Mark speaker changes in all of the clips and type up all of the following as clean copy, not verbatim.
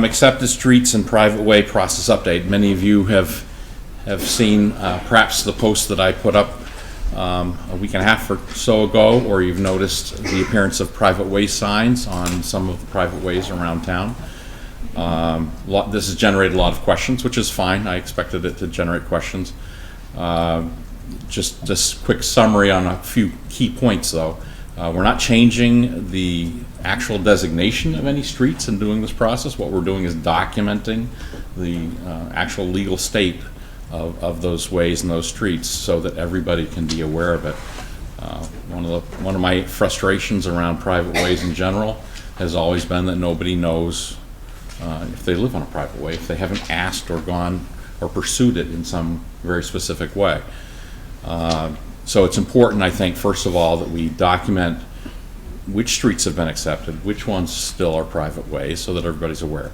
Speaker 1: Accepted streets and private way process update. Many of you have seen perhaps the post that I put up a week and a half or so ago, or you've noticed the appearance of private way signs on some of the private ways around town. This has generated a lot of questions, which is fine. I expected it to generate questions. Just this quick summary on a few key points, though. We're not changing the actual designation of any streets in doing this process. What we're doing is documenting the actual legal state of those ways and those streets so that everybody can be aware of it. One of my frustrations around private ways in general has always been that nobody knows if they live on a private way, if they haven't asked or gone or pursued it in some very specific way. So it's important, I think, first of all, that we document which streets have been accepted, which ones still are private ways, so that everybody's aware.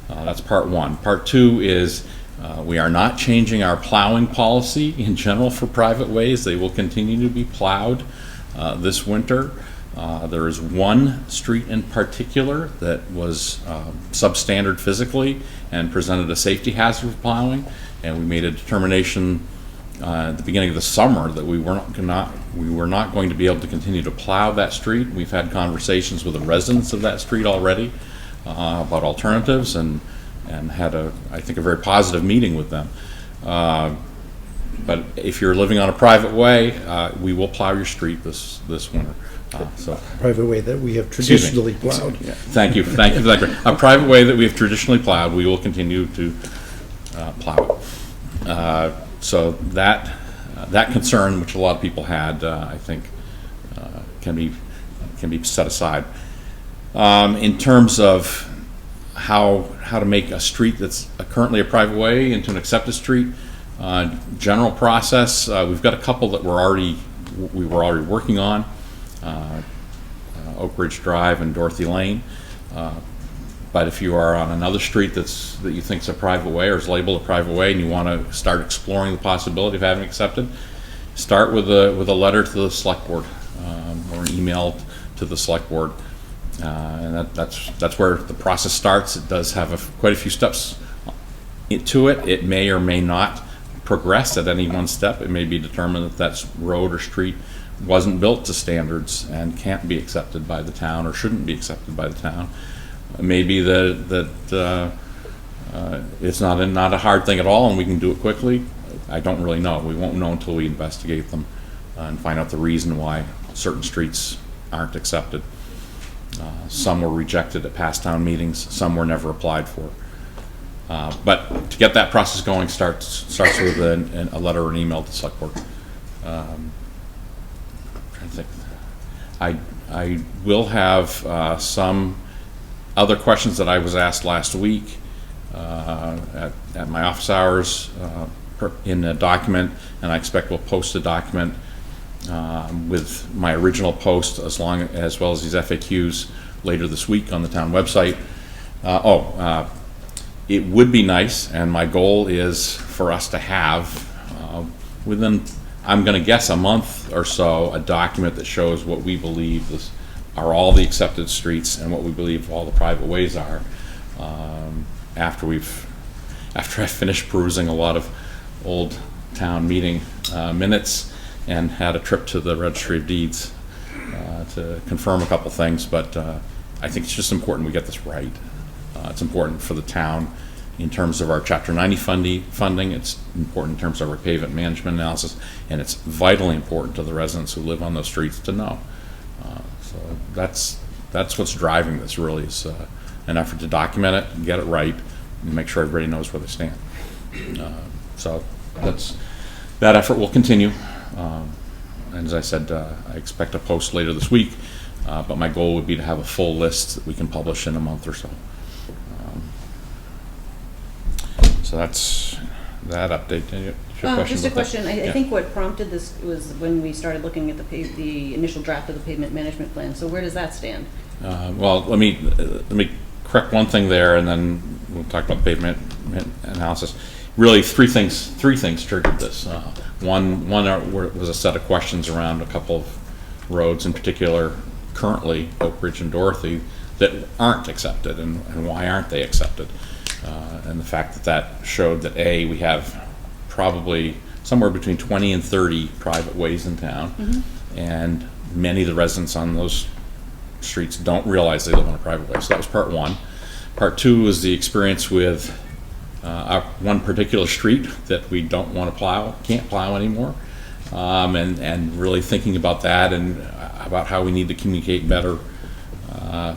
Speaker 1: That's part one. Part two is we are not changing our plowing policy in general for private ways. They will continue to be plowed this winter. There is one street in particular that was substandard physically and presented a safety hazard for plowing, and we made a determination at the beginning of the summer that we were not going to be able to continue to plow that street. We've had conversations with the residents of that street already about alternatives, and had I think a very positive meeting with them. But if you're living on a private way, we will plow your street this winter.
Speaker 2: Private way that we have traditionally plowed.
Speaker 1: Yeah. Thank you for that. A private way that we have traditionally plowed, we will continue to plow it. So that concern, which a lot of people had, I think, can be set aside. In terms of how to make a street that's currently a private way into an accepted street, general process. We've got a couple that we were already working on, Oak Ridge Drive and Dorothy Lane. But if you are on another street that you think is a private way or is labeled a private way, and you want to start exploring the possibility of having it accepted, start with a letter to the select board or an email to the select board, and that's where the process starts. It does have quite a few steps to it. It may or may not progress at any one step. It may be determined that road or street wasn't built to standards and can't be accepted by the town or shouldn't be accepted by the town. Maybe that it's not a hard thing at all and we can do it quickly. I don't really know. We won't know until we investigate them and find out the reason why certain streets aren't accepted. Some were rejected at past town meetings, some were never applied for. But to get that process going starts with a letter or an email to the select board. I'm trying to think. I will have some other questions that I was asked last week at my office hours in a document, and I expect we'll post a document with my original post as well as these FAQs later this week on the town website. It would be nice, and my goal is for us to have within, I'm going to guess, a month or so, a document that shows what we believe are all the accepted streets and what we believe all the private ways are. After I've finished perusing a lot of old town meeting minutes and had a trip to the Registry of Deeds to confirm a couple things, but I think it's just important we get this right. It's important for the town in terms of our Chapter 90 funding. It's important in terms of our pavement management analysis, and it's vitally important to the residents who live on those streets to know. So that's what's driving this, really, is an effort to document it and get it right and make sure everybody knows where they stand. So that effort will continue. And as I said, I expect a post later this week, but my goal would be to have a full list that we can publish in a month or so. So that's that update.
Speaker 3: Just a question. I think what prompted this was when we started looking at the initial draft of the pavement management plan. So where does that stand?
Speaker 1: Well, let me correct one thing there, and then we'll talk about pavement analysis. Really, three things triggered this. One was a set of questions around a couple of roads in particular, currently Oak Ridge and Dorothy, that aren't accepted, and why aren't they accepted? And the fact that that showed that, A, we have probably somewhere between 20 and 30 private ways in town, and many of the residents on those streets don't realize they live on a private way. So that was part one. Part two was the experience with our one particular street that we don't want to plow, can't plow anymore, and really thinking about that and about how we need to communicate better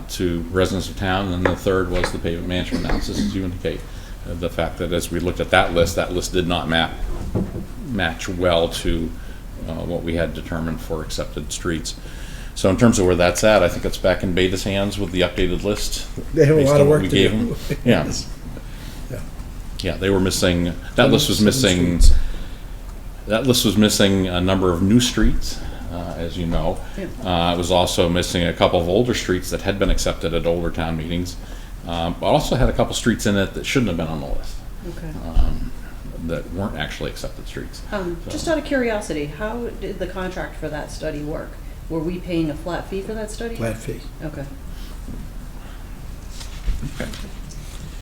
Speaker 1: to residents of town. And then the third was the pavement management analysis, as you indicate. The fact that as we looked at that list did not match well to what we had determined for accepted streets. So in terms of where that's at, I think it's back in Beta's hands with the updated list.
Speaker 2: They have a
Speaker 1: based
Speaker 2: lot
Speaker 1: on
Speaker 2: of
Speaker 1: what
Speaker 2: work
Speaker 1: we
Speaker 2: to
Speaker 1: gave
Speaker 2: do.
Speaker 1: them. Yeah. Yeah, they were missing, that list was missing,
Speaker 2: streets.
Speaker 1: that list was missing a number of new streets, as you know.
Speaker 3: Yeah.
Speaker 1: It was also missing a couple of older streets that had been accepted at older town meetings. But also had a couple streets in it that shouldn't have been on the list,
Speaker 3: Okay.
Speaker 1: that weren't actually accepted streets.
Speaker 3: Just out of curiosity, how did the contract for that study work? Were we paying a flat fee for that study?
Speaker 2: Flat fee.
Speaker 3: Okay.
Speaker 1: Okay.